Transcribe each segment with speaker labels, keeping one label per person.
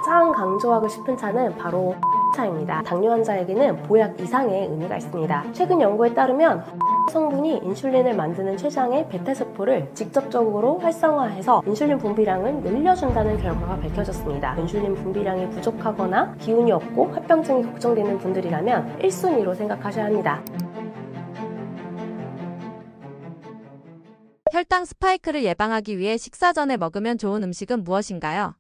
Speaker 1: 가장 강조하고 싶은 차는 바로 차입니다. 당뇨 환자에게는 보약 이상의 의미가 있습니다. 최근 연구에 따르면 성분이 인슐린을 만드는 췌장의 베타세포를 직접적으로 활성화해서 인슐린 분비량을 늘려준다는 결과가 밝혀졌습니다. 인슐린 분비량이 부족하거나 기운이 없고 합병증이 걱정되는 분들이라면 1순위로 생각하셔야 합니다.
Speaker 2: 혈당 스파이크를 예방하기 위해 식사 전에 먹으면 좋은 음식은 무엇인가요?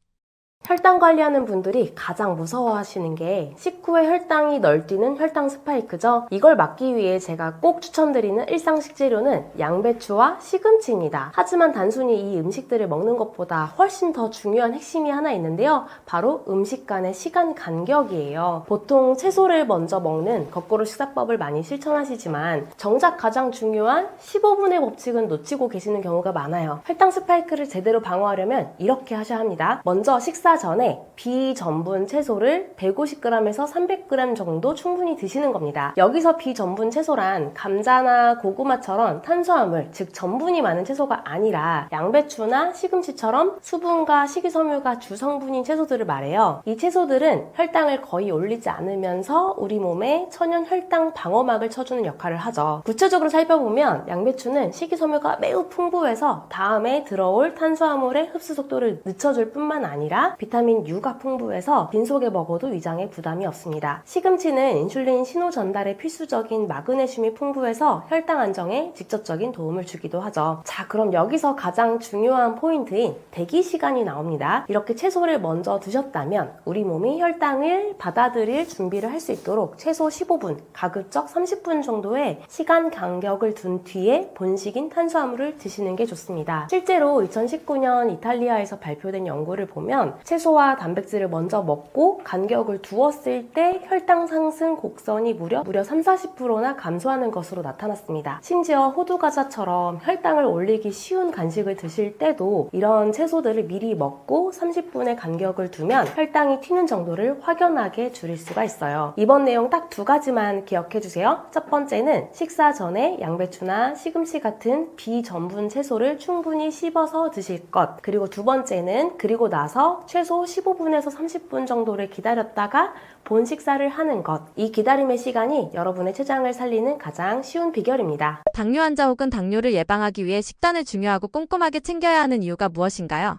Speaker 1: 혈당 관리하는 분들이 가장 무서워하시는 게 식후에 혈당이 널뛰는 혈당 스파이크죠. 이걸 막기 위해 제가 꼭 추천드리는 일상 식재료는 양배추와 시금치입니다. 하지만 단순히 이 음식들을 먹는 것보다 훨씬 더 중요한 핵심이 하나 있는데요. 바로 음식 간의 시간 간격이에요. 보통 채소를 먼저 먹는 거꾸로 식사법을 많이 실천하시지만 정작 가장 중요한 15분의 법칙은 놓치고 계시는 경우가 많아요. 혈당 스파이크를 제대로 방어하려면 이렇게 하셔야 합니다. 먼저 식사 전에 비전분 채소를 150g에서 300g 정도 충분히 드시는 겁니다. 여기서 비전분 채소란 감자나 고구마처럼 탄수화물, 즉 전분이 많은 채소가 아니라 양배추나 시금치처럼 수분과 식이섬유가 주성분인 채소들을 말해요. 이 채소들은 혈당을 거의 올리지 않으면서 우리 몸에 천연 혈당 방어막을 쳐주는 역할을 하죠. 구체적으로 살펴보면 양배추는 식이섬유가 매우 풍부해서 다음에 들어올 탄수화물의 흡수 속도를 늦춰줄 뿐만 아니라 비타민 U가 풍부해서 빈속에 먹어도 위장에 부담이 없습니다. 시금치는 인슐린 신호 전달에 필수적인 마그네슘이 풍부해서 혈당 안정에 직접적인 도움을 주기도 하죠. 자, 그럼 여기서 가장 중요한 포인트인 대기 시간이 나옵니다. 이렇게 채소를 먼저 드셨다면 우리 몸이 혈당을 받아들일 준비를 할 수 있도록 최소 15분, 가급적 30분 정도의 시간 간격을 둔 뒤에 본식인 탄수화물을 드시는 게 좋습니다. 실제로 2019년 이탈리아에서 발표된 연구를 보면 채소와 단백질을 먼저 먹고 간격을 두었을 때 혈당 상승 곡선이 무려 30-40%나 감소하는 것으로 나타났습니다. 심지어 호두과자처럼 혈당을 올리기 쉬운 간식을 드실 때도 이런 채소들을 미리 먹고 30분의 간격을 두면 혈당이 튀는 정도를 확연하게 줄일 수가 있어요. 이번 내용 딱 두 가지만 기억해 주세요. 첫 번째는 식사 전에 양배추나 시금치 같은 비전분 채소를 충분히 씹어서 드실 것. 그리고 두 번째는 그리고 나서 최소 15분에서 30분 정도를 기다렸다가 본 식사를 하는 것. 이 기다림의 시간이 여러분의 췌장을 살리는 가장 쉬운 비결입니다.
Speaker 2: 당뇨 환자 혹은 당뇨를 예방하기 위해 식단을 중요하고 꼼꼼하게 챙겨야 하는 이유가 무엇인가요?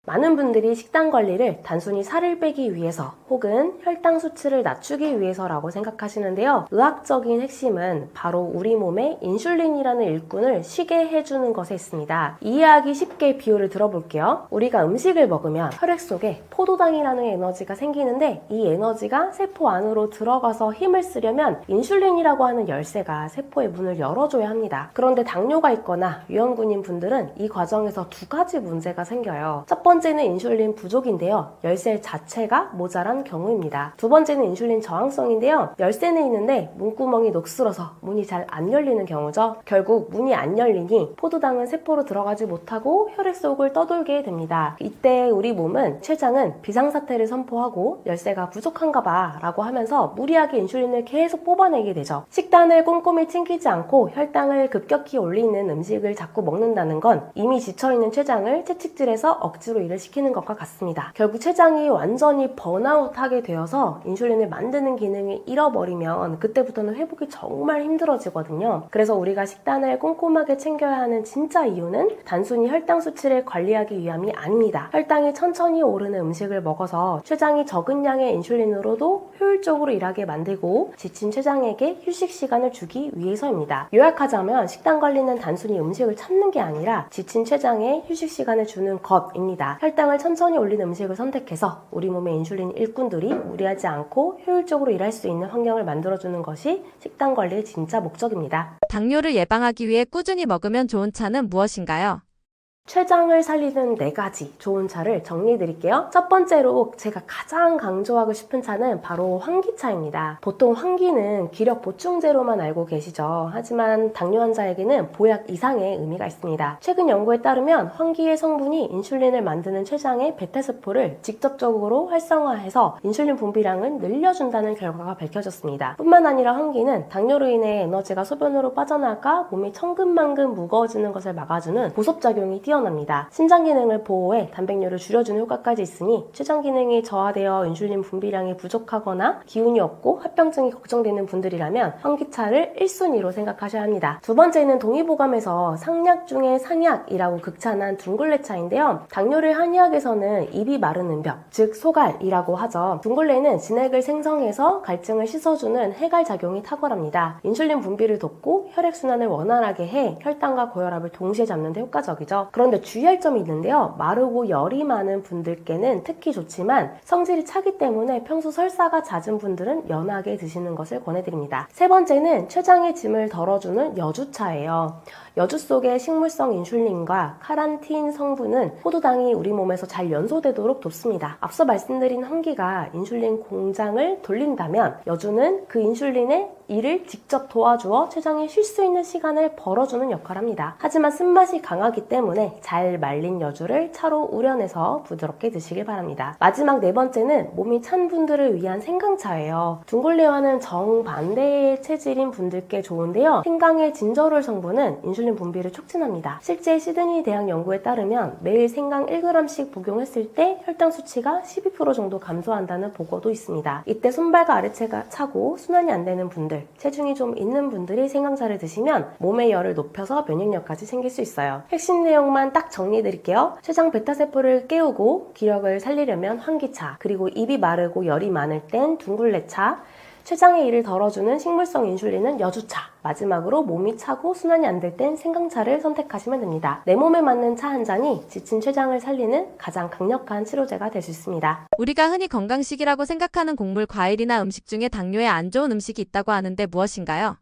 Speaker 1: 많은 분들이 식단 관리를 단순히 살을 빼기 위해서 혹은 혈당 수치를 낮추기 위해서라고 생각하시는데요. 의학적인 핵심은 바로 우리 몸에 인슐린이라는 일꾼을 쉬게 해주는 것에 있습니다. 이해하기 쉽게 비유를 들어볼게요. 우리가 음식을 먹으면 혈액 속에 포도당이라는 에너지가 생기는데 이 에너지가 세포 안으로 들어가서 힘을 쓰려면 인슐린이라고 하는 열쇠가 세포의 문을 열어줘야 합니다. 그런데 당뇨가 있거나 유형군인 분들은 이 과정에서 두 가지 문제가 생겨요. 첫 번째는 인슐린 부족인데요. 열쇠 자체가 모자란 경우입니다. 두 번째는 인슐린 저항성인데요. 열쇠는 있는데 문구멍이 녹슬어서 문이 잘 안 열리는 경우죠. 결국 문이 안 열리니 포도당은 세포로 들어가지 못하고 혈액 속을 떠돌게 됩니다. 이때 우리 몸은 췌장은 비상사태를 선포하고 열쇠가 부족한가 봐 라고 하면서 무리하게 인슐린을 계속 뽑아내게 되죠. 식단을 꼼꼼히 챙기지 않고 혈당을 급격히 올리는 음식을 자꾸 먹는다는 건 이미 지쳐있는 췌장을 채찍질해서 억지로 일을 시키는 것과 같습니다. 결국 췌장이 완전히 번아웃하게 되어서 인슐린을 만드는 기능을 잃어버리면 그때부터는 회복이 정말 힘들어지거든요. 그래서 우리가 식단을 꼼꼼하게 챙겨야 하는 진짜 이유는 단순히 혈당 수치를 관리하기 위함이 아닙니다. 혈당이 천천히 오르는 음식을 먹어서 췌장이 적은 양의 인슐린으로도 효율적으로 일하게 만들고 지친 췌장에게 휴식 시간을 주기 위해서입니다. 요약하자면 식단 관리는 단순히 음식을 참는 게 아니라 지친 췌장에 휴식 시간을 주는 것입니다. 혈당을 천천히 올리는 음식을 선택해서 우리 몸의 인슐린 일꾼들이 무리하지 않고 효율적으로 일할 수 있는 환경을 만들어주는 것이 식단 관리의 진짜 목적입니다.
Speaker 2: 당뇨를 예방하기 위해 꾸준히 먹으면 좋은 차는 무엇인가요?
Speaker 1: 췌장을 살리는 4가지 좋은 차를 정리해 드릴게요. 첫 번째로 제가 가장 강조하고 싶은 차는 바로 환기차입니다. 보통 환기는 기력 보충제로만 알고 계시죠. 하지만 당뇨 환자에게는 보약 이상의 의미가 있습니다. 최근 연구에 따르면 환기의 성분이 인슐린을 만드는 췌장의 베타세포를 직접적으로 활성화해서 인슐린 분비량을 늘려준다는 결과가 밝혀졌습니다. 뿐만 아니라 환기는 당뇨로 인해 에너지가 소변으로 빠져나가 몸이 천근만근 무거워지는 것을 막아주는 보습작용이 뛰어납니다. 뛰어납니다. 신장 기능을 보호해 단백뇨를 줄여주는 효과까지 있으니 췌장 기능이 저하되어 인슐린 분비량이 부족하거나 기운이 없고 합병증이 걱정되는 분들이라면 환기차를 1순위로 생각하셔야 합니다. 두 번째는 동의보감에서 상약 중에 상약이라고 극찬한 둥글레차인데요. 당뇨를 한의학에서는 입이 마르는 병, 즉 소갈이라고 하죠. 둥글레는 진액을 생성해서 갈증을 씻어주는 해갈 작용이 탁월합니다. 인슐린 분비를 돕고 혈액순환을 원활하게 해 혈당과 고혈압을 동시에 잡는 데 효과적이죠. 그런데 주의할 점이 있는데요. 마르고 열이 많은 분들께는 특히 좋지만 성질이 차기 때문에 평소 설사가 잦은 분들은 연하게 드시는 것을 권해드립니다. 세 번째는 췌장의 짐을 덜어주는 여주차예요. 여주 속의 식물성 인슐린과 카란틴 성분은 포도당이 우리 몸에서 잘 연소되도록 돕습니다. 앞서 말씀드린 환기가 인슐린 공장을 돌린다면 여주는 그 인슐린의 이를 직접 도와주어 췌장이 쉴 수 있는 시간을 벌어주는 역할을 합니다. 하지만 쓴맛이 강하기 때문에 잘 말린 여주를 차로 우려내서 부드럽게 드시길 바랍니다. 마지막 네 번째는 몸이 찬 분들을 위한 생강차예요. 둥글레와는 정반대의 체질인 분들께 좋은데요. 생강의 진저롤 성분은 인슐린 분비를 촉진합니다. 실제 시드니 대학 연구에 따르면 매일 생강 1g씩 복용했을 때 혈당 수치가 12% 정도 감소한다는 보고도 있습니다. 이때 손발과 아래체가 차고 순환이 안 되는 분들, 체중이 좀 있는 분들이 생강차를 드시면 몸의 열을 높여서 면역력까지 챙길 수 있어요. 핵심 내용만 딱 정리해드릴게요. 췌장 베타세포를 깨우고 기력을 살리려면 환기차, 그리고 입이 마르고 열이 많을 땐 둥글레차, 췌장의 일을 덜어주는 식물성 인슐린은 여주차, 마지막으로 몸이 차고 순환이 안 될 땐 생강차를 선택하시면 됩니다. 내 몸에 맞는 차 한 잔이 지친 췌장을 살리는 가장 강력한 치료제가 될 수 있습니다.
Speaker 2: 우리가 흔히 건강식이라고 생각하는 곡물, 과일이나 음식 중에 당뇨에 안 좋은 음식이 있다고 하는데 무엇인가요?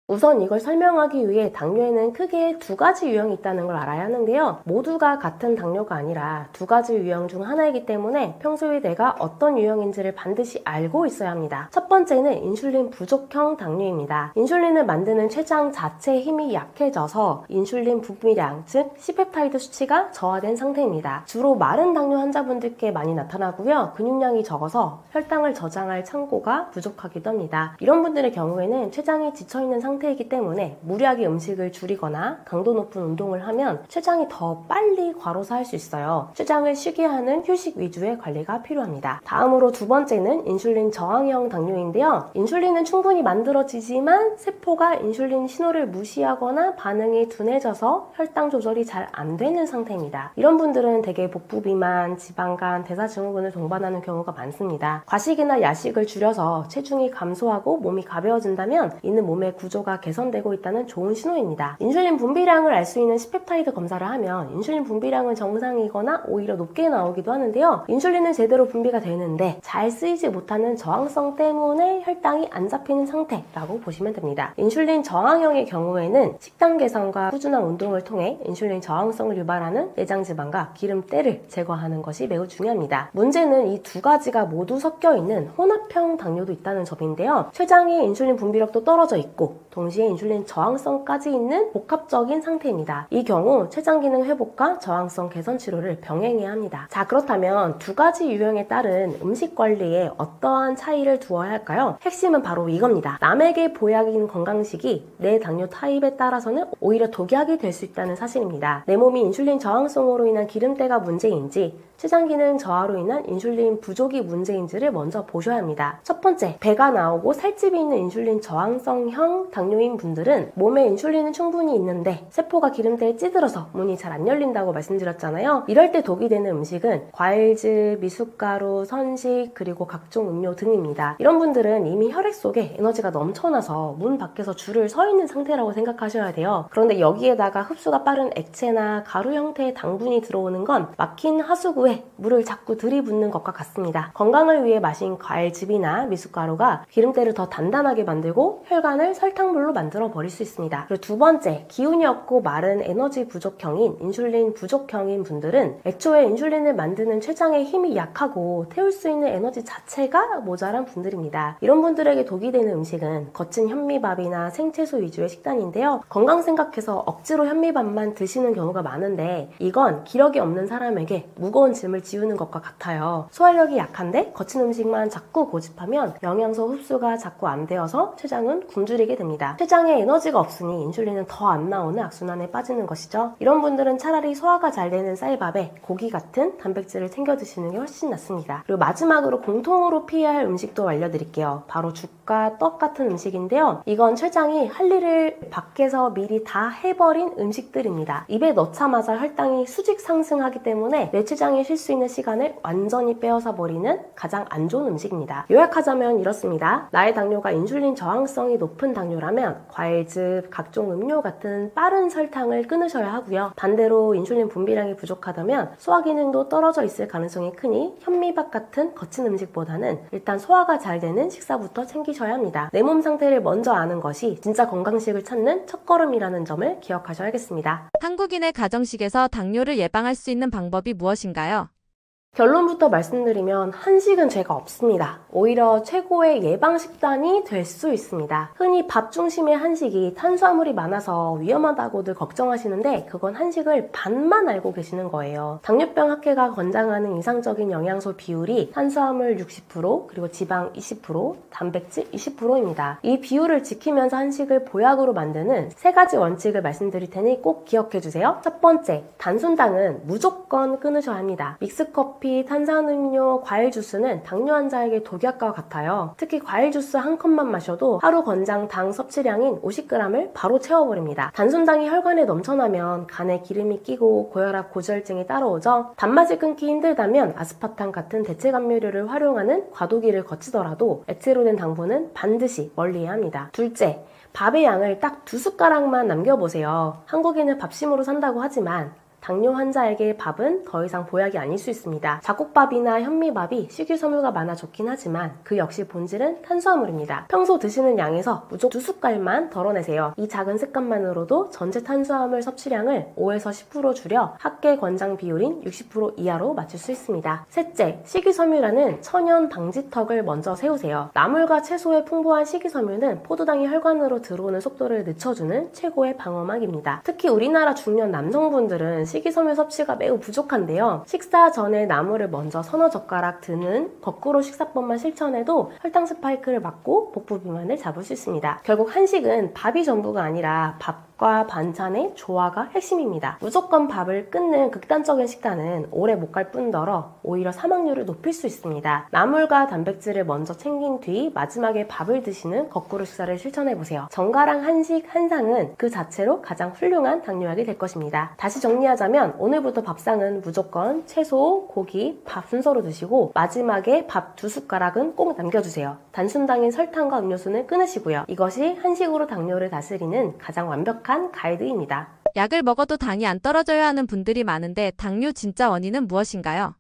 Speaker 1: 우선 이걸 설명하기 위해 당뇨에는 크게 두 가지 유형이 있다는 걸 알아야 하는데요. 모두가 같은 당뇨가 아니라 두 가지 유형 중 하나이기 때문에 평소에 내가 어떤 유형인지를 반드시 알고 있어야 합니다. 첫 번째는 인슐린 부족형 당뇨입니다. 인슐린을 만드는 췌장 자체의 힘이 약해져서 인슐린 분비량, 즉 C펩타이드 수치가 저하된 상태입니다. 주로 마른 당뇨 환자분들께 많이 나타나고요. 근육량이 적어서 혈당을 저장할 창고가 부족하기도 합니다. 이런 분들의 경우에는 췌장이 지쳐있는 상태이기 때문에 무리하게 음식을 줄이거나 강도 높은 운동을 하면 췌장이 더 빨리 과로사할 수 있어요. 췌장을 쉬게 하는 휴식 위주의 관리가 필요합니다. 다음으로 두 번째는 인슐린 저항형 당뇨인데요. 인슐린은 충분히 만들어지지만 세포가 인슐린 신호를 무시하거나 반응이 둔해져서 혈당 조절이 잘 안 되는 상태입니다. 이런 분들은 대개 복부 비만, 지방간, 대사증후군을 동반하는 경우가 많습니다. 과식이나 야식을 줄여서 체중이 감소하고 몸이 가벼워진다면 이는 몸의 구조가 개선되고 있다는 좋은 신호입니다. 인슐린 분비량을 알 수 있는 C펩타이드 검사를 하면 인슐린 분비량은 정상이거나 오히려 높게 나오기도 하는데요. 인슐린은 제대로 분비가 되는데 잘 쓰이지 못하는 저항성 때문에 혈당이 안 잡히는 상태라고 보시면 됩니다. 인슐린 저항형의 경우에는 식단 개선과 꾸준한 운동을 통해 인슐린 저항성을 유발하는 내장지방과 기름때를 제거하는 것이 매우 중요합니다. 문제는 이 두 가지가 모두 섞여 있는 혼합형 당뇨도 있다는 점인데요. 췌장의 인슐린 분비력도 떨어져 있고 동시에 인슐린 저항성까지 있는 복합적인 상태입니다. 이 경우 췌장 기능 회복과 저항성 개선 치료를 병행해야 합니다. 자, 그렇다면 두 가지 유형에 따른 음식 관리에 어떠한 차이를 두어야 할까요? 핵심은 바로 이겁니다. 남에게 보약인 건강식이 내 당뇨 타입에 따라서는 오히려 독약이 될 수 있다는 사실입니다. 내 몸이 인슐린 저항성으로 인한 기름때가 문제인지 췌장 기능 저하로 인한 인슐린 부족이 문제인지를 먼저 보셔야 합니다. 첫 번째, 배가 나오고 살집이 있는 인슐린 저항성형 당뇨인 분들은 몸에 인슐린은 충분히 있는데 세포가 기름때에 찌들어서 문이 잘 안 열린다고 말씀드렸잖아요. 이럴 때 독이 되는 음식은 과일즙, 미숫가루, 선식, 그리고 각종 음료 등입니다. 이런 분들은 이미 혈액 속에 에너지가 넘쳐나서 문 밖에서 줄을 서 있는 상태라고 생각하셔야 돼요. 그런데 여기에다가 흡수가 빠른 액체나 가루 형태의 당분이 들어오는 건 막힌 하수구에 물을 자꾸 들이붓는 것과 같습니다. 건강을 위해 마신 과일즙이나 미숫가루가 기름때를 더 단단하게 만들고 혈관을 설탕물로 만들어 버릴 수 있습니다. 그리고 두 번째, 기운이 없고 마른 에너지 부족형인 인슐린 부족형인 분들은 애초에 인슐린을 만드는 췌장의 힘이 약하고 태울 수 있는 에너지 자체가 모자란 분들입니다. 이런 분들에게 독이 되는 음식은 거친 현미밥이나 생채소 위주의 식단인데요. 건강 생각해서 억지로 현미밥만 드시는 경우가 많은데 이건 기력이 없는 사람에게 무거운 짐을 지우는 것과 같아요. 소화력이 약한데 거친 음식만 자꾸 고집하면 영양소 흡수가 자꾸 안 되어서 췌장은 굶주리게 됩니다. 있습니다. 췌장에 에너지가 없으니 인슐린은 더 안 나오는 악순환에 빠지는 것이죠. 이런 분들은 차라리 소화가 잘 되는 쌀밥에 고기 같은 단백질을 챙겨 드시는 게 훨씬 낫습니다. 그리고 마지막으로 공통으로 피해야 할 음식도 알려드릴게요. 바로 죽과 떡 같은 음식인데요. 이건 췌장이 할 일을 밖에서 미리 다 해버린 음식들입니다. 입에 넣자마자 혈당이 수직 상승하기 때문에 내 췌장이 쉴 수 있는 시간을 완전히 빼앗아 버리는 가장 안 좋은 음식입니다. 요약하자면 이렇습니다. 나의 당뇨가 인슐린 저항성이 높은 당뇨라면 과일즙, 각종 음료 같은 빠른 설탕을 끊으셔야 하고요. 반대로 인슐린 분비량이 부족하다면 소화 기능도 떨어져 있을 가능성이 크니 현미밥 같은 거친 음식보다는 일단 소화가 잘 되는 식사부터 챙기셔야 합니다. 내 몸 상태를 먼저 아는 것이 진짜 건강식을 찾는 첫걸음이라는 점을 기억하셔야겠습니다.
Speaker 2: 한국인의 가정식에서 당뇨를 예방할 수 있는 방법이 무엇인가요?
Speaker 1: 결론부터 말씀드리면 한식은 죄가 없습니다. 오히려 최고의 예방 식단이 될 수 있습니다. 흔히 밥 중심의 한식이 탄수화물이 많아서 위험하다고들 걱정하시는데 그건 한식을 반만 알고 계시는 거예요. 당뇨병 학회가 권장하는 이상적인 영양소 비율이 탄수화물 60% 그리고 지방 20% 단백질 20%입니다. 이 비율을 지키면서 한식을 보약으로 만드는 세 가지 원칙을 말씀드릴 테니 꼭 기억해 주세요. 첫 번째, 단순당은 무조건 끊으셔야 합니다. 믹스커피, 탄산음료, 과일 주스는 당뇨 환자에게 독약과 같아요. 특히 과일 주스 한 컵만 마셔도 하루 권장 당 섭취량인 50g을 바로 채워버립니다. 단순당이 혈관에 넘쳐나면 간에 기름이 끼고 고혈압, 고지혈증이 따라오죠. 단맛을 끊기 힘들다면 아스파탐 같은 대체 감미료를 활용하는 과도기를 거치더라도 액체로 된 당분은 반드시 멀리해야 합니다. 둘째, 밥의 양을 딱 2숟가락만 남겨보세요. 한국인은 밥심으로 산다고 하지만 당뇨 환자에게 밥은 더 이상 보약이 아닐 수 있습니다. 잡곡밥이나 현미밥이 식이섬유가 많아 좋긴 하지만 그 역시 본질은 탄수화물입니다. 평소 드시는 양에서 무조건 2숟갈만 덜어내세요. 이 작은 습관만으로도 전체 탄수화물 섭취량을 5에서 10% 줄여 학계 권장 비율인 60% 이하로 맞출 수 있습니다. 셋째, 식이섬유라는 천연 방지턱을 먼저 세우세요. 나물과 채소에 풍부한 식이섬유는 포도당이 혈관으로 들어오는 속도를 늦춰주는 최고의 방어막입니다. 특히 우리나라 중년 남성분들은 식이섬유 섭취가 매우 부족한데요. 식사 전에 나물을 먼저 서너 젓가락 드는 거꾸로 식사법만 실천해도 혈당 스파이크를 막고 복부 비만을 잡을 수 있습니다. 결국 한식은 밥이 전부가 아니라 밥과 반찬의 조화가 핵심입니다. 무조건 밥을 끊는 극단적인 식단은 오래 못 갈 뿐더러 오히려 사망률을 높일 수 있습니다. 나물과 단백질을 먼저 챙긴 뒤 마지막에 밥을 드시는 거꾸로 식사를 실천해보세요. 정가랑 한식 한 상은 그 자체로 가장 훌륭한 당뇨약이 될 것입니다. 다시 정리하자면 오늘부터 밥상은 무조건 채소, 고기, 밥 순서로 드시고 마지막에 밥 2숟가락은 꼭 남겨주세요. 단순당인 설탕과 음료수는 끊으시고요. 이것이 한식으로 당뇨를 다스리는 가장 완벽한 가이드입니다.
Speaker 2: 약을 먹어도 당이 안 떨어져야 하는 분들이 많은데 당뇨 진짜 원인은 무엇인가요?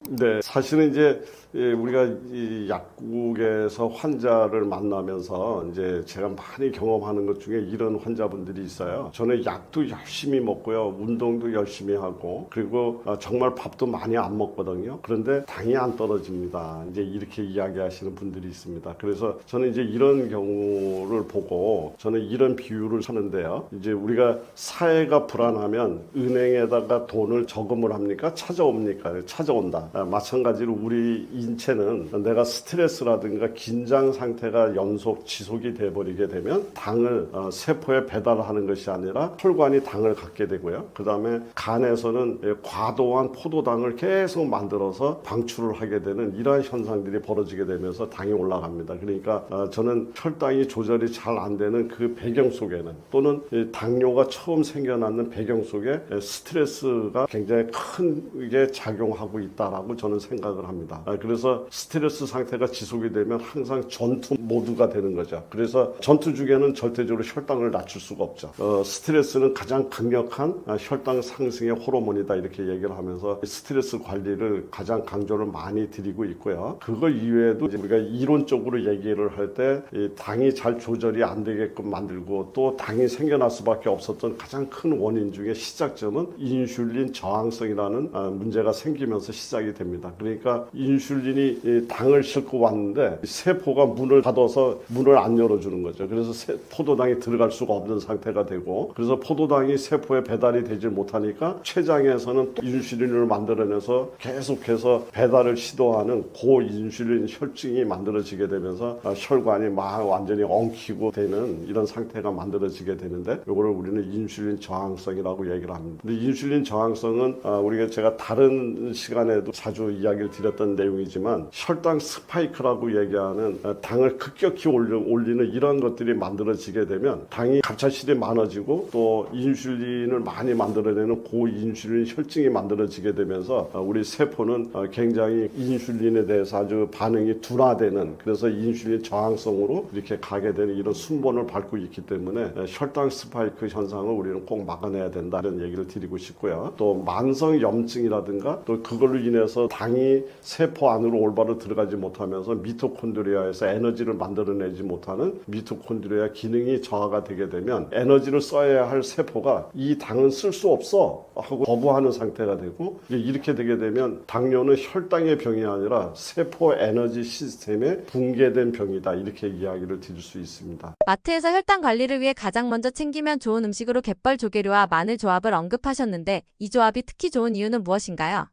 Speaker 3: 네, 사실은 이제 우리가 이 약국에서 환자를 만나면서 이제 제가 많이 경험하는 것 중에 이런 환자분들이 있어요. 저는 약도 열심히 먹고요, 운동도 열심히 하고, 그리고 정말 밥도 많이 안 먹거든요. 그런데 당이 안 떨어집니다. 이제 이렇게 이야기하시는 분들이 있습니다. 그래서 저는 이제 이런 경우를 보고 저는 이런 비유를 하는데요. 이제 우리가 사회가 불안하면 은행에다가 돈을 저금을 합니까? 찾아옵니까? 찾아온다. 마찬가지로 우리 인체는 내가 스트레스라든가 긴장 상태가 연속 지속이 돼버리게 되면 당을 세포에 배달하는 것이 아니라 혈관이 당을 갖게 되고요. 그 다음에 간에서는 과도한 포도당을 계속 만들어서 방출을 하게 되는 이러한 현상들이 벌어지게 되면서 당이 올라갑니다. 그러니까 저는 혈당이 조절이 잘 안 되는 그 배경 속에는, 또는 당뇨가 처음 생겨나는 배경 속에 스트레스가 굉장히 크게 작용하고 있다라고 저는 생각을 합니다. 그래서 스트레스 상태가 지속이 되면 항상 전투 모드가 되는 거죠. 그래서 전투 중에는 절대적으로 혈당을 낮출 수가 없죠. 스트레스는 가장 강력한 혈당 상승의 호르몬이다, 이렇게 얘기를 하면서 스트레스 관리를 가장 강조를 많이 드리고 있고요. 그거 이외에도 우리가 이론적으로 얘기를 할 때 당이 잘 조절이 안 되게끔 만들고 또 당이 생겨날 수밖에 없었던 가장 큰 원인 중에 시작점은 인슐린 저항성이라는 문제가 생기면서 시작이 시작이 됩니다. 그러니까 인슐린이 이 당을 싣고 왔는데 세포가 문을 닫아서 문을 안 열어주는 거죠. 그래서 포도당이 들어갈 수가 없는 상태가 되고, 그래서 포도당이 세포에 배달이 되지 못하니까 췌장에서는 또 인슐린을 만들어내서 계속해서 배달을 시도하는 고인슐린 혈증이 만들어지게 되면서 혈관이 막 완전히 엉키고 되는 이런 상태가 만들어지게 되는데, 이거를 우리는 인슐린 저항성이라고 얘기를 합니다. 근데 인슐린 저항성은 우리가 제가 다른 시간에도 자주 이야기를 드렸던 내용이지만, 혈당 스파이크라고 얘기하는 당을 급격히 올리는 이런 것들이 만들어지게 되면 당이 갑작스레 많아지고 또 인슐린을 많이 만들어내는 고인슐린 혈증이 만들어지게 되면서 우리 세포는 굉장히 인슐린에 대해서 아주 반응이 둔화되는, 그래서 인슐린 저항성으로 이렇게 가게 되는 이런 순번을 밟고 있기 때문에 혈당 스파이크 현상을 우리는 꼭 막아내야 된다, 이런 얘기를 드리고 싶고요. 또 만성 염증이라든가 또 그걸로 인해서 당이 세포 안으로 올바로 들어가지 못하면서 미토콘드리아에서 에너지를 만들어내지 못하는 미토콘드리아 기능이 저하가 되게 되면 에너지를 써야 할 세포가 이 당은 쓸 수 없어 하고 거부하는 상태가 되고, 이렇게 되게 되면 당뇨는 혈당의 병이 아니라 세포 에너지 시스템의 붕괴된 병이다, 이렇게 이야기를 드릴 수 있습니다.
Speaker 2: 마트에서 혈당 관리를 위해 가장 먼저 챙기면 좋은 음식으로 갯벌 조개류와 마늘 조합을 언급하셨는데 이 조합이 특히 좋은 이유는 무엇인가요?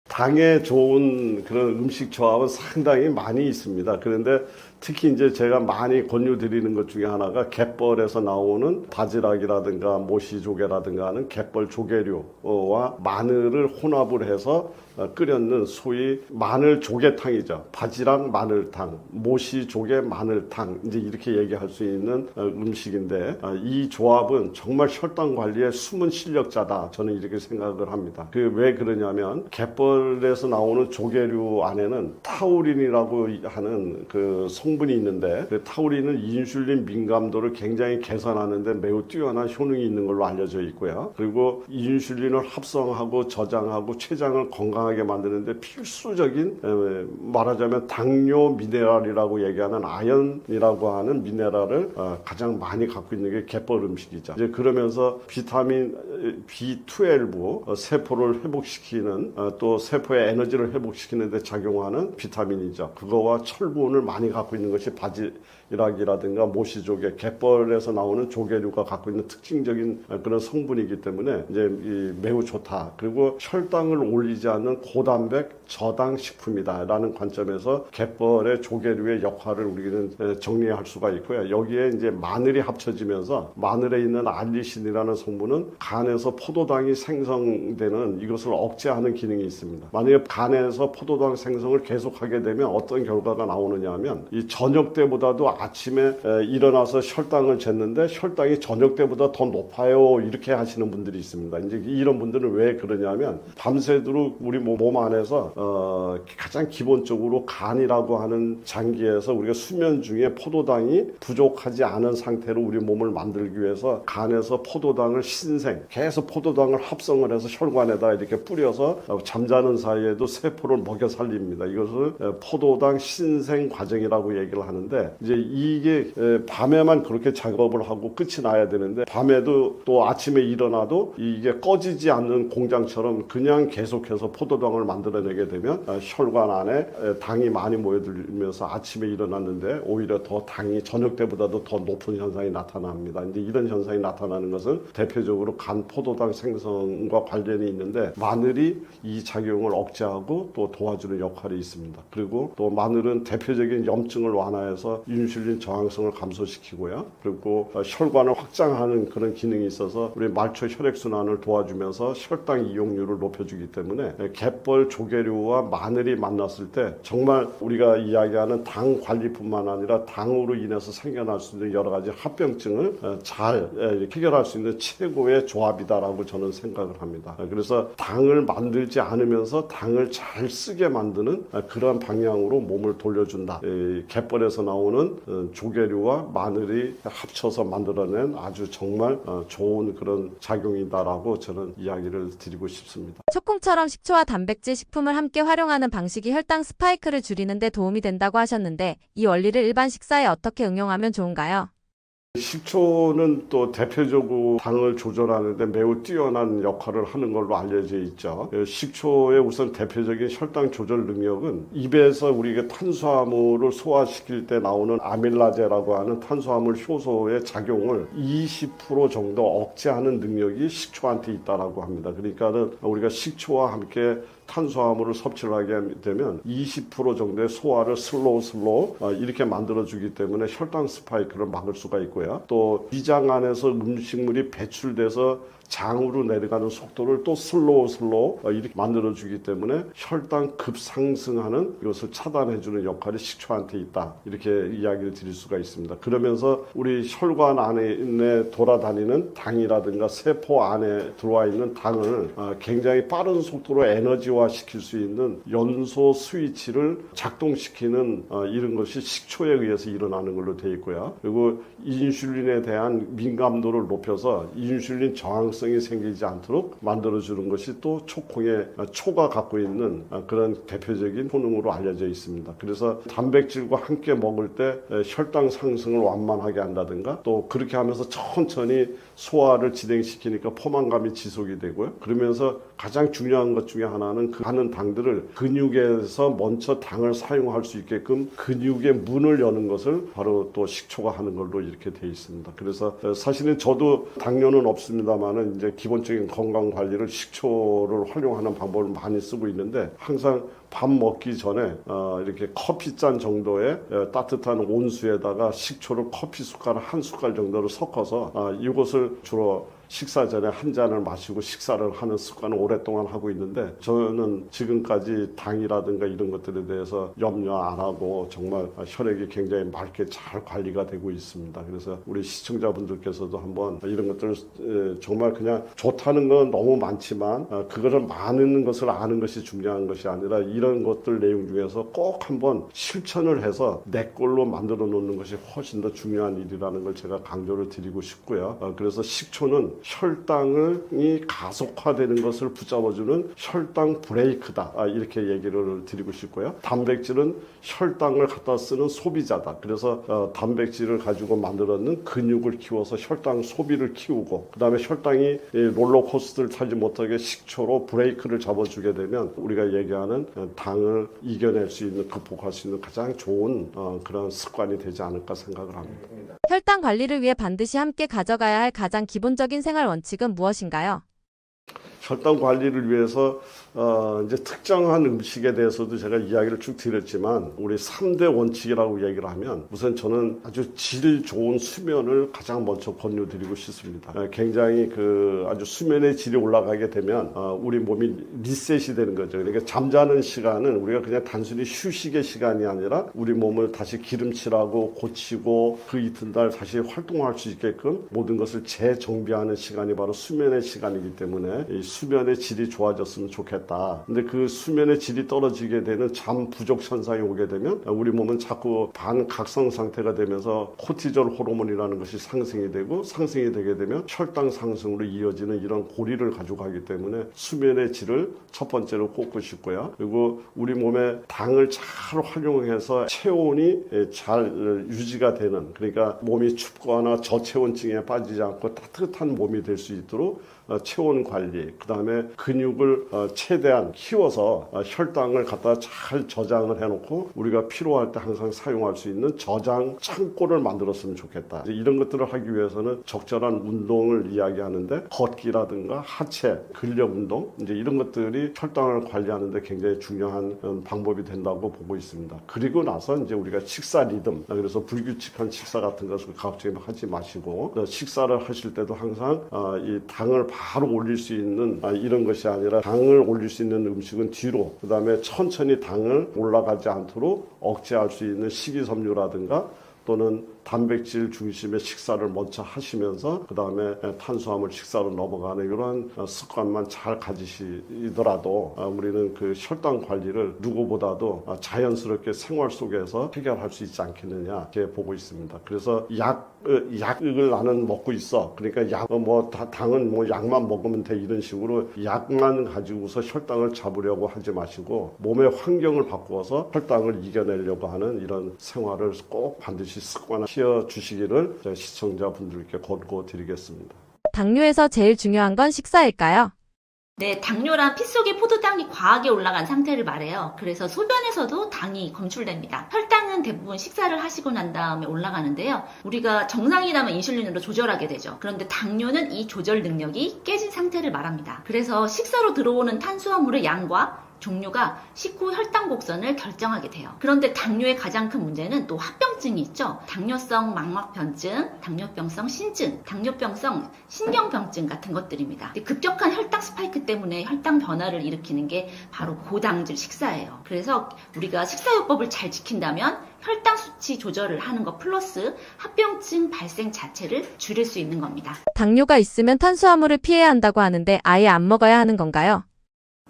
Speaker 3: 당에 좋은 그런 음식 조합은 상당히 많이 있습니다. 그런데 특히 이제 제가 많이 권유드리는 것 중에 하나가 갯벌에서 나오는 바지락이라든가 모시조개라든가 하는 갯벌 조개류와 마늘을 혼합을 해서 끓였는 소위 마늘 조개탕이죠. 바지락 마늘탕, 모시조개 마늘탕, 이제 이렇게 얘기할 수 있는 음식인데, 이 조합은 정말 혈당 관리에 숨은 실력자다, 저는 이렇게 생각을 합니다. 왜 그러냐면 갯벌에서 나오는 조개류 안에는 타우린이라고 하는 그 성분이 있는데, 그 타우린은 인슐린 민감도를 굉장히 개선하는데 매우 뛰어난 효능이 있는 걸로 알려져 있고요. 그리고 인슐린을 합성하고 저장하고 췌장을 건강하게 만드는데 필수적인, 말하자면 당뇨 미네랄이라고 얘기하는 아연이라고 하는 미네랄을 가장 많이 갖고 있는 게 갯벌 음식이죠. 이제 그러면서 비타민 B12, 세포를 회복시키는, 또 세포의 에너지를 회복시키는 데 작용하는 비타민이죠. 그거와 철분을 많이 갖고 있는 것이 바지락이라든가 모시조개, 갯벌에서 나오는 조개류가 갖고 있는 특징적인 그런 성분이기 때문에 이제 매우 좋다. 그리고 혈당을 올리지 않는 고단백 저당 식품이다라는 관점에서 갯벌의 조개류의 역할을 우리는 정리할 수가 있고요. 여기에 이제 마늘이 합쳐지면서 마늘에 있는 알리신이라는 성분은 간에서 포도당이 생성되는 이것을 억제하는 기능이 있습니다. 만약에 간에서 포도당 생성을 계속하게 되면 어떤 결과가 나오느냐 하면, 이 저녁 때보다도 아침에 일어나서 혈당을 쟀는데 혈당이 저녁 때보다 더 높아요, 이렇게 하시는 분들이 있습니다. 이제 이런 분들은 왜 그러냐면 밤새도록 우리 몸 안에서 가장 기본적으로 간이라고 하는 장기에서 우리가 수면 중에 포도당이 부족하지 않은 상태로 우리 몸을 만들기 위해서 간에서 포도당을 계속 포도당을 합성을 해서 혈관에다 이렇게 뿌려서 잠자는 사이에도 세포를 먹여 살립니다. 이것을 포도당 신생 과정이라고 얘기를 하는데, 이제 이게 밤에만 그렇게 작업을 하고 끝이 나야 되는데 밤에도 또 아침에 일어나도 이게 꺼지지 않는 공장처럼 그냥 계속해서 포도당을 만들어내게 되면 혈관 안에 당이 많이 모여들면서 아침에 일어났는데 오히려 더 당이 저녁 때보다도 더 높은 현상이 나타납니다. 이제 이런 현상이 나타나는 것은 대표적으로 간 포도당 생성과 관련이 있는데, 마늘이 이 작용을 억제하고 또 도와주는 역할이 있습니다. 그리고 또 마늘은 대표적인 염증을 완화해서 인슐린 저항성을 감소시키고요. 그리고 혈관을 확장하는 그런 기능이 있어서 우리 말초 혈액순환을 도와주면서 혈당 이용률을 높여주기 때문에 갯벌 조개류와 마늘이 만났을 때 정말 우리가 이야기하는 당 관리뿐만 아니라 당으로 인해서 생겨날 수 있는 여러 가지 합병증을 잘 해결할 수 있는 최고의 조합이다라고 저는 생각을 합니다. 그래서 당을 만들지 않으면서 당을 잘 쓰게 만드는 그러한 방향으로 몸을 돌려준다. 갯벌에서 나오는 조개류와 마늘이 합쳐서 만들어낸 아주 정말 좋은 그런 작용이다라고 저는 이야기를 드리고 싶습니다.
Speaker 2: 초콩처럼 식초와 단백질 식품을 함께 활용하는 방식이 혈당 스파이크를 줄이는 데 도움이 된다고 하셨는데 이 원리를 일반 식사에 어떻게 응용하면 좋은가요?
Speaker 3: 식초는 또 대표적으로 당을 조절하는데 매우 뛰어난 역할을 하는 걸로 알려져 있죠. 식초의 우선 대표적인 혈당 조절 능력은 입에서 우리가 탄수화물을 소화시킬 때 나오는 아밀라제라고 하는 탄수화물 효소의 작용을 20% 정도 억제하는 능력이 식초한테 있다라고 합니다. 그러니까는 우리가 식초와 함께 탄수화물을 섭취를 하게 되면 20% 정도의 소화를 슬로우 이렇게 만들어주기 때문에 혈당 스파이크를 막을 수가 있고요. 또 위장 안에서 음식물이 배출돼서 장으로 내려가는 속도를 또 슬로우 이렇게 만들어주기 때문에 혈당 급상승하는 이것을 차단해주는 역할이 식초한테 있다. 이렇게 이야기를 드릴 수가 있습니다. 그러면서 우리 혈관 안에 돌아다니는 당이라든가 세포 안에 들어와 있는 당을 굉장히 빠른 속도로 에너지화 시킬 수 있는 연소 스위치를 작동시키는 이런 것이 식초에 의해서 일어나는 걸로 되어 있고요. 그리고 인슐린에 대한 민감도를 높여서 인슐린 저항성이 생기지 않도록 만들어주는 것이 또 초가 갖고 있는 그런 대표적인 효능으로 알려져 있습니다. 그래서 단백질과 함께 먹을 때 혈당 상승을 완만하게 한다든가 또 그렇게 하면서 천천히 소화를 진행시키니까 포만감이 지속이 되고요. 그러면서 가장 중요한 것 중에 하나는 그 하는 당들을 근육에서 먼저 당을 사용할 수 있게끔 근육의 문을 여는 것을 바로 또 식초가 하는 걸로 이렇게 되어 있습니다. 그래서 사실은 저도 당뇨는 없습니다만은 이제 기본적인 건강 관리를 식초를 활용하는 방법을 많이 쓰고 있는데 항상 밥 먹기 전에 이렇게 커피잔 정도의 따뜻한 온수에다가 식초를 커피 숟가락 한 숟갈 정도를 섞어서 이것을 주로 식사 전에 한 잔을 마시고 식사를 하는 습관을 오랫동안 하고 있는데 저는 지금까지 당이라든가 이런 것들에 대해서 염려 안 하고 정말 혈액이 굉장히 맑게 잘 관리가 되고 있습니다. 그래서 우리 시청자분들께서도 한번 이런 것들을 정말 그냥 좋다는 건 너무 많지만 그거를 많은 것을 아는 것이 중요한 것이 아니라 이런 것들 내용 중에서 꼭 한번 실천을 해서 내 걸로 만들어 놓는 것이 훨씬 더 중요한 일이라는 걸 제가 강조를 드리고 싶고요. 그래서 식초는 혈당이 가속화되는 것을 붙잡아주는 혈당 브레이크다. 이렇게 얘기를 드리고 싶고요. 단백질은 혈당을 갖다 쓰는 소비자다. 그래서 단백질을 가지고 만들었는 근육을 키워서 혈당 소비를 키우고 그 다음에 혈당이 롤러코스터를 타지 못하게 식초로 브레이크를 잡아주게 되면 우리가 얘기하는 당을 이겨낼 수 있는 극복할 수 있는 가장 좋은 그런 습관이 되지 않을까 생각을 합니다.
Speaker 2: 혈당 관리를 위해 반드시 함께 가져가야 할 가장 기본적인 생활 원칙은 무엇인가요?
Speaker 3: 혈당 관리를 위해서 이제 특정한 음식에 대해서도 제가 이야기를 쭉 드렸지만 우리 3대 원칙이라고 얘기를 하면 우선 저는 아주 질 좋은 수면을 가장 먼저 권유드리고 싶습니다. 굉장히 아주 수면의 질이 올라가게 되면 우리 몸이 리셋이 되는 거죠. 그러니까 잠자는 시간은 우리가 그냥 단순히 휴식의 시간이 아니라 우리 몸을 다시 기름칠하고 고치고 그 이튿날 다시 활동할 수 있게끔 모든 것을 재정비하는 시간이 바로 수면의 시간이기 때문에 이 수면의 질이 좋아졌으면 좋겠다. 근데 그 수면의 질이 떨어지게 되는 잠 부족 현상이 오게 되면 우리 몸은 자꾸 반각성 상태가 되면서 코티졸 호르몬이라는 것이 상승이 되게 되면 혈당 상승으로 이어지는 이런 고리를 가져가기 때문에 수면의 질을 첫 번째로 꼽고 싶고요. 그리고 우리 몸에 당을 잘 활용해서 체온이 잘 유지가 되는, 그러니까 몸이 춥거나 저체온증에 빠지지 않고 따뜻한 몸이 될 수 있도록 체온 관리, 그 다음에 근육을 최대한 키워서 혈당을 갖다 잘 저장을 해놓고 우리가 필요할 때 항상 사용할 수 있는 저장 창고를 만들었으면 좋겠다. 이런 것들을 하기 위해서는 적절한 운동을 이야기하는데 걷기라든가 하체, 근력 운동, 이제 이런 것들이 혈당을 관리하는데 굉장히 중요한 방법이 된다고 보고 있습니다. 그리고 나서 이제 우리가 식사 리듬, 그래서 불규칙한 식사 같은 것을 갑자기 하지 마시고 식사를 하실 때도 항상 이 당을 바로 올릴 수 있는 이런 것이 아니라 당을 올릴 수 있는 음식은 뒤로, 그 다음에 천천히 당을 올라가지 않도록 억제할 수 있는 식이섬유라든가 또는 단백질 중심의 식사를 먼저 하시면서 그 다음에 탄수화물 식사로 넘어가는 이런 습관만 잘 가지시더라도 우리는 그 혈당 관리를 누구보다도 자연스럽게 생활 속에서 해결할 수 있지 않겠느냐 이렇게 보고 있습니다. 그래서 약을 나는 먹고 있어. 그러니까 당은 약만 먹으면 돼, 이런 식으로 약만 가지고서 혈당을 잡으려고 하지 마시고 몸의 환경을 바꾸어서 혈당을 이겨내려고 하는 이런 생활을 꼭 반드시 반드시 습관화시켜 주시기를 시청자분들께 권고드리겠습니다.
Speaker 2: 당뇨에서 제일 중요한 건 식사일까요?
Speaker 4: 네, 당뇨란 피 속에 포도당이 과하게 올라간 상태를 말해요. 그래서 소변에서도 당이 검출됩니다. 혈당은 대부분 식사를 하시고 난 다음에 올라가는데요. 우리가 정상이라면 인슐린으로 조절하게 되죠. 그런데 당뇨는 이 조절 능력이 깨진 상태를 말합니다. 그래서 식사로 들어오는 탄수화물의 양과 종류가 식후 혈당 곡선을 결정하게 돼요. 그런데 당뇨의 가장 큰 문제는 또 합병증이 있죠. 당뇨성 망막변증, 당뇨병성 신증, 당뇨병성 신경병증 같은 것들입니다. 급격한 혈당 스파이크 때문에 혈당 변화를 일으키는 게 바로 고당질 식사예요. 그래서 우리가 식사요법을 잘 지킨다면 혈당 수치 조절을 하는 것 플러스 합병증 발생 자체를 줄일 수 있는 겁니다.
Speaker 2: 당뇨가 있으면 탄수화물을 피해야 한다고 하는데 아예 안 먹어야 하는 건가요?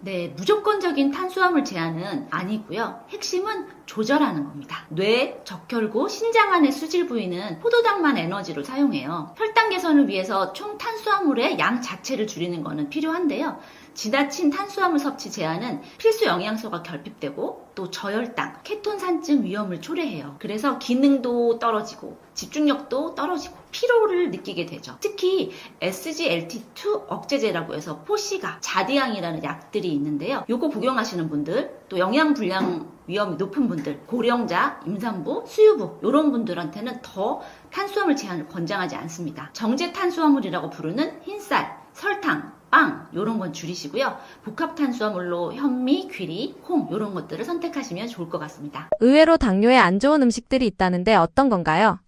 Speaker 4: 네, 무조건적인 탄수화물 제한은 아니고요. 핵심은 조절하는 겁니다. 뇌, 적혈구, 신장 안의 수질 부위는 포도당만 에너지로 사용해요. 혈당 개선을 위해서 총 탄수화물의 양 자체를 줄이는 것은 필요한데요. 지나친 탄수화물 섭취 제한은 필수 영양소가 결핍되고 또 저혈당, 케톤산증 위험을 초래해요. 그래서 기능도 떨어지고 집중력도 떨어지고 피로를 느끼게 되죠. 특히 SGLT2 억제제라고 해서 포시가, 자디앙이라는 약들이 있는데요. 요거 복용하시는 분들, 또 영양불량 위험이 높은 분들, 고령자, 임산부, 수유부 이런 분들한테는 더 탄수화물 제한을 권장하지 않습니다. 정제 탄수화물이라고 부르는 흰쌀, 설탕, 빵 이런 건 줄이시고요. 복합 탄수화물로 현미, 귀리, 콩 이런 것들을 선택하시면 좋을 것 같습니다.
Speaker 2: 의외로 당뇨에 안 좋은 음식들이 있다는데 어떤 건가요?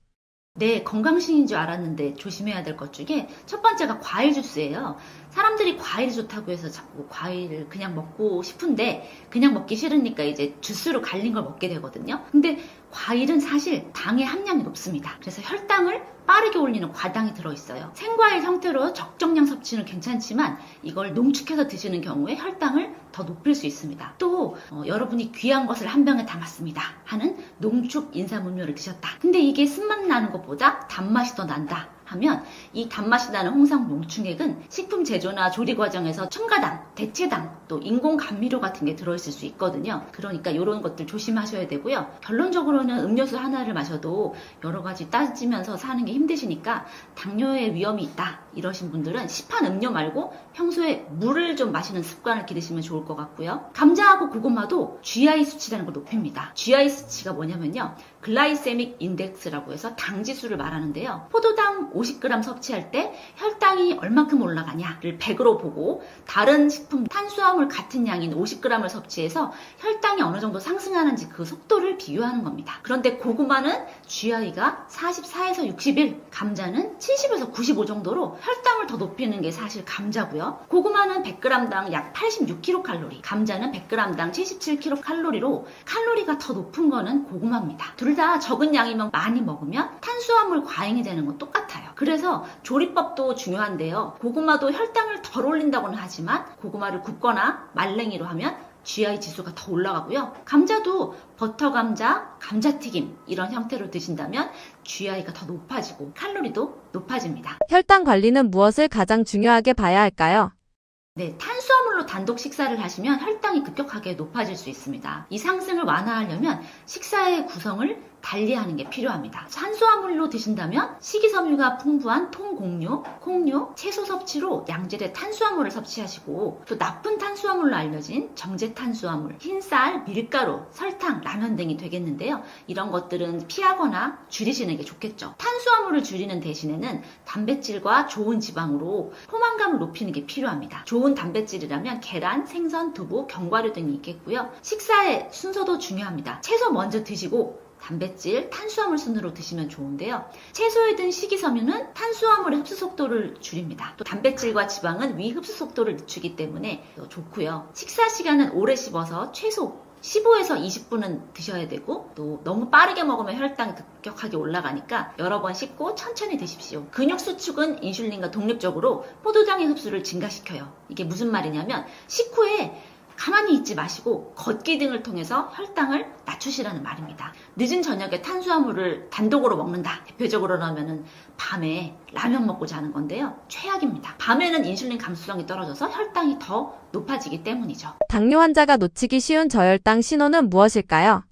Speaker 4: 네, 건강식인 줄 알았는데 조심해야 될 것 중에 첫 번째가 과일 주스예요. 사람들이 과일이 좋다고 해서 자꾸 과일을 그냥 먹고 싶은데 그냥 먹기 싫으니까 이제 주스로 갈린 걸 먹게 되거든요. 근데 과일은 사실 당의 함량이 높습니다. 그래서 혈당을 빠르게 올리는 과당이 들어있어요. 생과일 형태로 적정량 섭취는 괜찮지만 이걸 농축해서 드시는 경우에 혈당을 더 높일 수 있습니다. 또 여러분이 귀한 것을 한 병에 담았습니다 하는 농축 인삼음료를 드셨다. 근데 이게 쓴맛 나는 것보다 단맛이 더 난다 하면 이 단맛이 나는 홍삼 농축액은 식품 제조나 조리 과정에서 첨가당, 대체당, 또 인공 감미료 같은 게 들어있을 수 있거든요. 그러니까 이런 것들 조심하셔야 되고요. 결론적으로는 음료수 하나를 마셔도 여러 가지 따지면서 사는 게 힘드시니까 당뇨의 위험이 있다 이러신 분들은 시판 음료 말고 평소에 물을 좀 마시는 습관을 기르시면 좋을 것 같고요. 감자하고 고구마도 GI 수치라는 걸 높입니다. GI 수치가 뭐냐면요. 글라이세믹 인덱스라고 해서 당 지수를 말하는데요. 포도당 50g 섭취할 때 혈당이 얼마큼 올라가냐를 100으로 보고 다른 식품 탄수화물 같은 양인 50g을 섭취해서 혈당이 어느 정도 상승하는지 그 속도를 비교하는 겁니다. 그런데 고구마는 GI가 44에서 61, 감자는 70에서 95 정도로 혈당을 더 높이는 게 사실 감자고요. 고구마는 100g당 약 86kcal, 감자는 100g당 77kcal로 칼로리가 더 높은 거는 고구마입니다. 둘 다 적은 양이면 많이 먹으면 탄수화물 과잉이 되는 건 똑같아요. 그래서 조리법도 중요한데요. 고구마도 혈당을 덜 올린다고는 하지만 고구마를 굽거나 말랭이로 하면 GI 지수가 더 올라가고요. 감자도 버터 감자, 감자튀김 이런 형태로 드신다면 GI가 더 높아지고 칼로리도 높아집니다.
Speaker 2: 혈당 관리는 무엇을 가장 중요하게 봐야 할까요?
Speaker 4: 네, 탄수화물로 단독 식사를 하시면 혈당이 급격하게 높아질 수 있습니다. 이 상승을 완화하려면 식사의 구성을 달리하는 게 필요합니다. 탄수화물로 드신다면 식이섬유가 풍부한 통곡류, 콩류, 채소 섭취로 양질의 탄수화물을 섭취하시고 또 나쁜 탄수화물로 알려진 정제 탄수화물, 흰쌀, 밀가루, 설탕, 라면 등이 되겠는데요. 이런 것들은 피하거나 줄이시는 게 좋겠죠. 탄수화물을 줄이는 대신에는 단백질과 좋은 지방으로 포만감을 높이는 게 필요합니다. 좋은 단백질이라면 계란, 생선, 두부, 견과류 등이 있겠고요. 식사의 순서도 중요합니다. 채소 먼저 드시고 단백질, 탄수화물 순으로 드시면 좋은데요. 채소에 든 식이섬유는 탄수화물의 흡수 속도를 줄입니다. 또 단백질과 지방은 위 흡수 속도를 늦추기 때문에 좋고요. 식사 시간은 오래 씹어서 최소 15에서 20분은 드셔야 되고 또 너무 빠르게 먹으면 혈당이 급격하게 올라가니까 여러 번 씹고 천천히 드십시오. 근육 수축은 인슐린과 독립적으로 포도당의 흡수를 증가시켜요. 이게 무슨 말이냐면 식후에 가만히 있지 마시고 걷기 등을 통해서 혈당을 낮추시라는 말입니다. 늦은 저녁에 탄수화물을 단독으로 먹는다. 대표적으로 하면은 밤에 라면 먹고 자는 건데요. 최악입니다. 밤에는 인슐린 감수성이 떨어져서 혈당이 더 높아지기 때문이죠.
Speaker 2: 당뇨 환자가 놓치기 쉬운 저혈당 신호는 무엇일까요?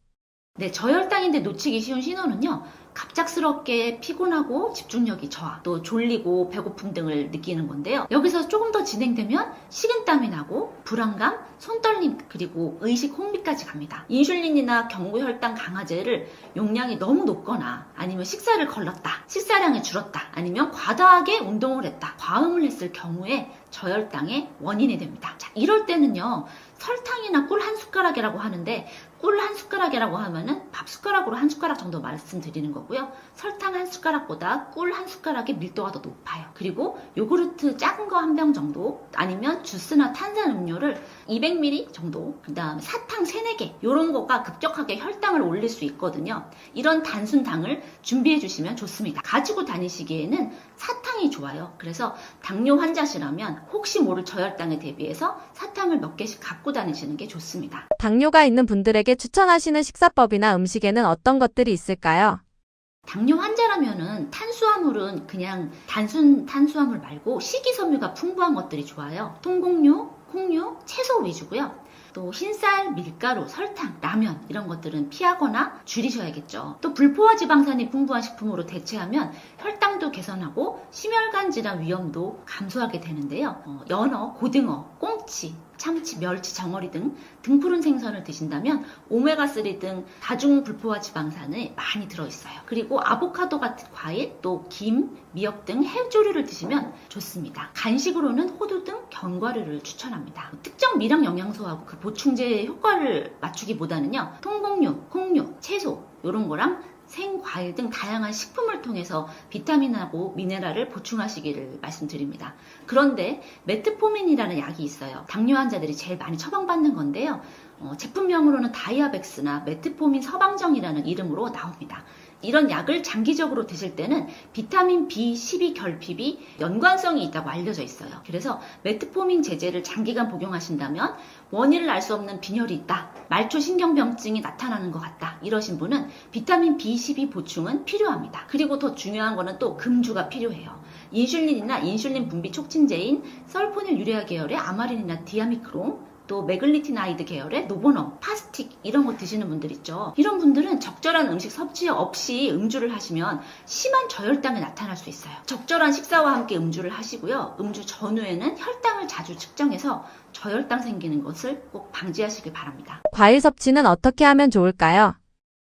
Speaker 4: 네, 저혈당인데 놓치기 쉬운 신호는요. 갑작스럽게 피곤하고 집중력이 저하, 또 졸리고 배고픔 등을 느끼는 건데요. 여기서 조금 더 진행되면 식은땀이 나고 불안감, 손떨림, 그리고 의식 혼미까지 갑니다. 인슐린이나 경구혈당 강화제를 용량이 너무 높거나 아니면 식사를 걸렀다, 식사량이 줄었다, 아니면 과다하게 운동을 했다, 과음을 했을 경우에 저혈당의 원인이 됩니다. 자, 이럴 때는요, 설탕이나 꿀 한 숟가락이라고 하는데, 꿀 한 숟가락이라고 하면은 밥 숟가락으로 한 숟가락 정도 말씀드리는 거고요. 설탕 한 숟가락보다 꿀 한 숟가락의 밀도가 더 높아요. 그리고 요구르트 작은 거 한 병 정도, 아니면 주스나 탄산음료를 200ml 정도, 그 다음에 사탕 3, 4개, 요런 거가 급격하게 혈당을 올릴 수 있거든요. 이런 단순당을 준비해 주시면 좋습니다. 가지고 다니시기에는 사탕이 좋아요. 그래서 당뇨 환자시라면 혹시 모를 저혈당에 대비해서 사탕을 몇 개씩 갖고 다니시는 게 좋습니다.
Speaker 2: 당뇨가 있는 분들에게 추천하시는 식사법이나 음식에는 어떤 것들이 있을까요?
Speaker 4: 당뇨 환자라면은 탄수화물은 그냥 단순 탄수화물 말고 식이섬유가 풍부한 것들이 좋아요. 통곡류, 콩류, 채소 위주고요. 또 흰쌀, 밀가루, 설탕, 라면 이런 것들은 피하거나 줄이셔야겠죠. 또 불포화 지방산이 풍부한 식품으로 대체하면 혈당도 개선하고 심혈관 질환 위험도 감소하게 되는데요. 연어, 고등어, 꽁치, 참치, 멸치, 정어리 등 등푸른 생선을 드신다면 오메가3 등 다중 불포화 지방산이 많이 들어있어요. 그리고 아보카도 같은 과일, 또 김, 미역 등 해조류를 드시면 좋습니다. 간식으로는 호두 등 견과류를 추천합니다. 특정 미량 영양소하고 그 보충제의 효과를 맞추기보다는요, 통곡류, 콩류, 채소 이런 거랑 생과일 등 다양한 식품을 통해서 비타민하고 미네랄을 보충하시기를 말씀드립니다. 그런데 메트포민이라는 약이 있어요. 당뇨 환자들이 제일 많이 처방받는 건데요. 제품명으로는 다이아백스나 메트포민 서방정이라는 이름으로 나옵니다. 이런 약을 장기적으로 드실 때는 비타민 B12 결핍이 연관성이 있다고 알려져 있어요. 그래서 메트포민 제제를 장기간 복용하신다면 원인을 알 수 없는 빈혈이 있다, 말초신경병증이 나타나는 것 같다, 이러신 분은 비타민 B12 보충은 필요합니다. 그리고 더 중요한 거는 또 금주가 필요해요. 인슐린이나 인슐린 분비 촉진제인 설포닐 유레아 계열의 아마린이나 디아미크론, 또 메글리티나이드 계열의 노보넘, 파스틱 이런 거 드시는 분들 있죠. 이런 분들은 적절한 음식 섭취 없이 음주를 하시면 심한 저혈당이 나타날 수 있어요. 적절한 식사와 함께 음주를 하시고요. 음주 전후에는 혈당을 자주 측정해서 저혈당 생기는 것을 꼭 방지하시길 바랍니다.
Speaker 2: 과일 섭취는 어떻게 하면 좋을까요?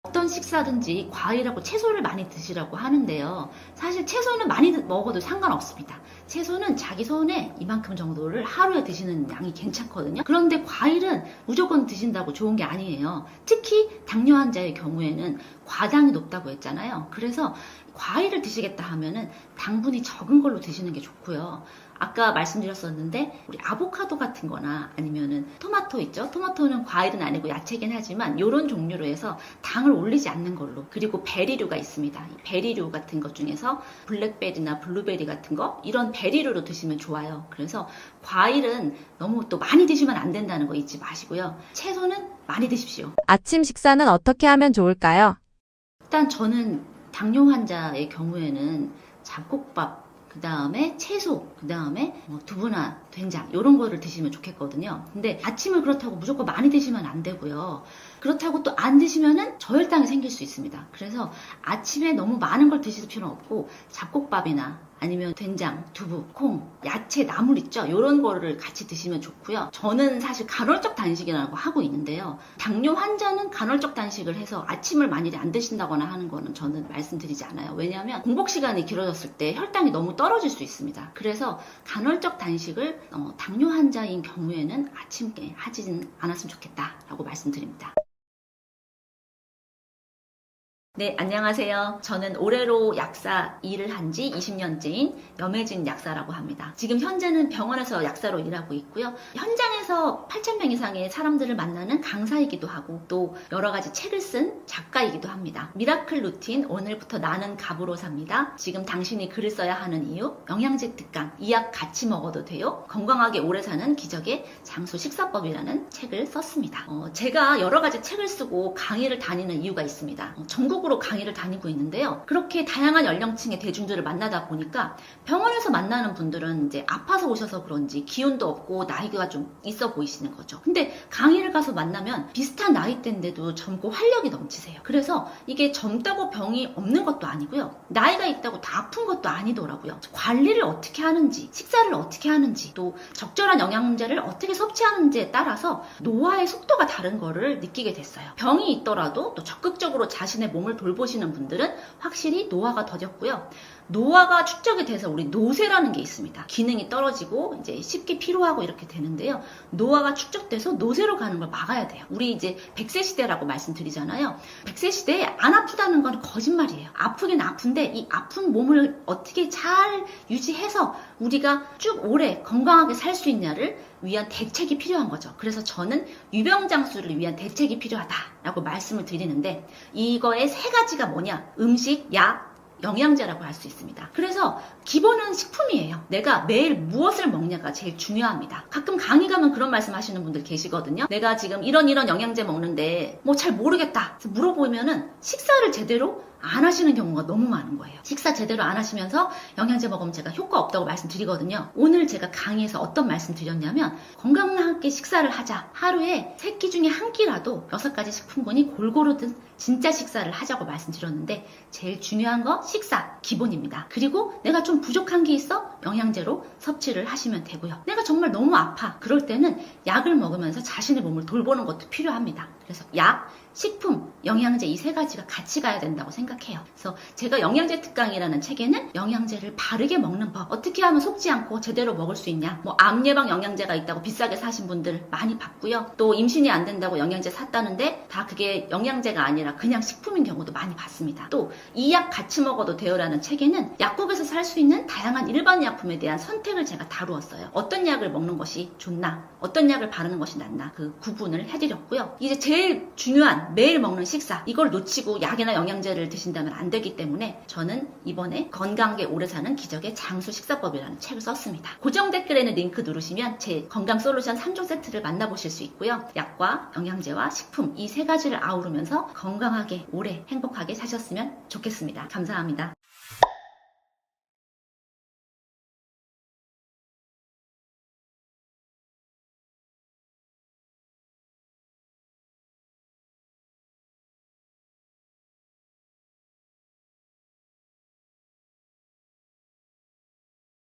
Speaker 4: 어떤 식사든지 과일하고 채소를 많이 드시라고 하는데요. 사실 채소는 많이 먹어도 상관없습니다. 채소는 자기 손에 이만큼 정도를 하루에 드시는 양이 괜찮거든요. 그런데 과일은 무조건 드신다고 좋은 게 아니에요. 특히 당뇨 환자의 경우에는 과당이 높다고 했잖아요. 그래서 과일을 드시겠다 하면은 당분이 적은 걸로 드시는 게 좋고요. 아까 말씀드렸었는데 우리 아보카도 같은 거나 아니면은 토마토 있죠? 토마토는 과일은 아니고 야채긴 하지만 이런 종류로 해서 당을 올리지 않는 걸로. 그리고 베리류가 있습니다. 이 베리류 같은 것 중에서 블랙베리나 블루베리 같은 거, 이런 베리류로 드시면 좋아요. 그래서 과일은 너무 또 많이 드시면 안 된다는 거 잊지 마시고요. 채소는 많이 드십시오.
Speaker 2: 아침 식사는 어떻게 하면 좋을까요?
Speaker 4: 일단 저는 당뇨 환자의 경우에는 잡곡밥, 그 다음에 채소, 그 다음에 두부나 된장 이런 거를 드시면 좋겠거든요. 근데 아침을 그렇다고 무조건 많이 드시면 안 되고요. 그렇다고 또 안 드시면은 저혈당이 생길 수 있습니다. 그래서 아침에 너무 많은 걸 드실 필요는 없고 잡곡밥이나 아니면 된장, 두부, 콩, 야채, 나물 있죠? 이런 거를 같이 드시면 좋고요. 저는 사실 간헐적 단식이라는 거 하고 있는데요. 당뇨 환자는 간헐적 단식을 해서 아침을 만일에 안 드신다거나 하는 거는 저는 말씀드리지 않아요. 왜냐하면 공복 시간이 길어졌을 때 혈당이 너무 떨어질 수 있습니다. 그래서 간헐적 단식을 당뇨 환자인 경우에는 아침에 하지는 않았으면 좋겠다라고 말씀드립니다. 네, 안녕하세요. 저는 올해로 약사 일을 한 지 20년째인 염혜진 약사라고 합니다. 지금 현재는 병원에서 약사로 일하고 있고요. 현장에서 8,000명 이상의 사람들을 만나는 강사이기도 하고 또 여러 가지 책을 쓴 작가이기도 합니다. 미라클 루틴, 오늘부터 나는 갑으로 삽니다. 지금 당신이 글을 써야 하는 이유, 영양제 특강, 이 약 같이 먹어도 돼요? 건강하게 오래 사는 기적의 장수 식사법이라는 책을 썼습니다. 제가 여러 가지 책을 쓰고 강의를 다니는 이유가 있습니다. 전국 전국으로 강의를 다니고 있는데요. 그렇게 다양한 연령층의 대중들을 만나다 보니까 병원에서 만나는 분들은 이제 아파서 오셔서 그런지 기운도 없고 나이가 좀 있어 보이시는 거죠. 근데 강의를 가서 만나면 비슷한 나이대인데도 젊고 활력이 넘치세요. 그래서 이게 젊다고 병이 없는 것도 아니고요. 나이가 있다고 다 아픈 것도 아니더라고요. 관리를 어떻게 하는지, 식사를 어떻게 하는지, 또 적절한 영양제를 어떻게 섭취하는지에 따라서 노화의 속도가 다른 거를 느끼게 됐어요. 병이 있더라도 또 적극적으로 자신의 몸을 돌보시는 분들은 확실히 노화가 더뎠고요. 노화가 축적이 돼서 우리 노쇠라는 게 있습니다. 기능이 떨어지고 이제 쉽게 피로하고 이렇게 되는데요. 노화가 축적돼서 노쇠로 가는 걸 막아야 돼요. 우리 이제 100세 시대라고 말씀드리잖아요. 100세 시대에 안 아프다는 건 거짓말이에요. 아프긴 아픈데 이 아픈 몸을 어떻게 잘 유지해서 우리가 쭉 오래 건강하게 살 수 있냐를 위한 대책이 필요한 거죠. 그래서 저는 유병장수를 위한 대책이 필요하다라고 말씀을 드리는데 이거의 세 가지가 뭐냐? 음식, 약, 영양제라고 할 수 있습니다. 그래서 기본은 식품이에요. 내가 매일 무엇을 먹냐가 제일 중요합니다. 가끔 강의 가면 그런 말씀 하시는 분들 계시거든요. 내가 지금 이런 영양제 먹는데 뭐 잘 모르겠다. 그래서 물어보면은 식사를 제대로 안 하시는 경우가 너무 많은 거예요. 식사 제대로 안 하시면서 영양제 먹으면 제가 효과 없다고 말씀드리거든요. 오늘 제가 강의에서 어떤 말씀 드렸냐면 건강하게 식사를 하자. 하루에 3끼 중에 1끼라도 6가지 식품군이 골고루 든 진짜 식사를 하자고 말씀드렸는데 제일 중요한 거 식사 기본입니다. 그리고 내가 좀 부족한 게 있어? 영양제로 섭취를 하시면 되고요. 내가 정말 너무 아파. 그럴 때는 약을 먹으면서 자신의 몸을 돌보는 것도 필요합니다. 그래서 약, 식품, 영양제 이 3가지가 같이 가야 된다고 생각해요. 그래서 제가 영양제 특강이라는 책에는 영양제를 바르게 먹는 법, 어떻게 하면 속지 않고 제대로 먹을 수 있냐, 뭐 암 예방 영양제가 있다고 비싸게 사신 분들 많이 봤고요. 또 임신이 안 된다고 영양제 샀다는데 다 그게 영양제가 아니라 그냥 식품인 경우도 많이 봤습니다. 또 이 약 같이 먹어도 돼요라는 책에는 약국에서 살 수 있는 다양한 일반 약품에 대한 선택을 제가 다루었어요. 어떤 약을 먹는 것이 좋나, 어떤 약을 바르는 것이 낫나 그 구분을 해드렸고요. 이제 제일 중요한 매일 먹는 식사, 이걸 놓치고 약이나 영양제를 드신다면 안 되기 때문에 저는 이번에 건강하게 오래 사는 기적의 장수 식사법이라는 책을 썼습니다. 고정 댓글에는 링크 누르시면 제 건강 솔루션 3종 세트를 만나보실 수 있고요. 약과 영양제와 식품 이 3가지를 아우르면서 건강하게 오래 행복하게 사셨으면 좋겠습니다. 감사합니다.